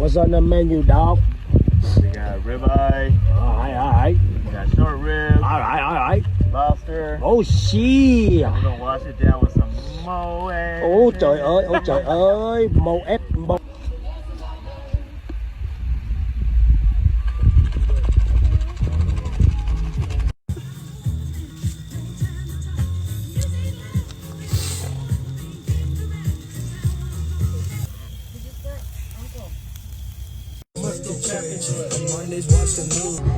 What's on the menu, dog? We got ribeye. Alright. We got short rib. Alright. Lobster. Oh shit. We're gonna wash it down with some moe. Ôi trời ơi, màu ép màu. Mondays watch the news.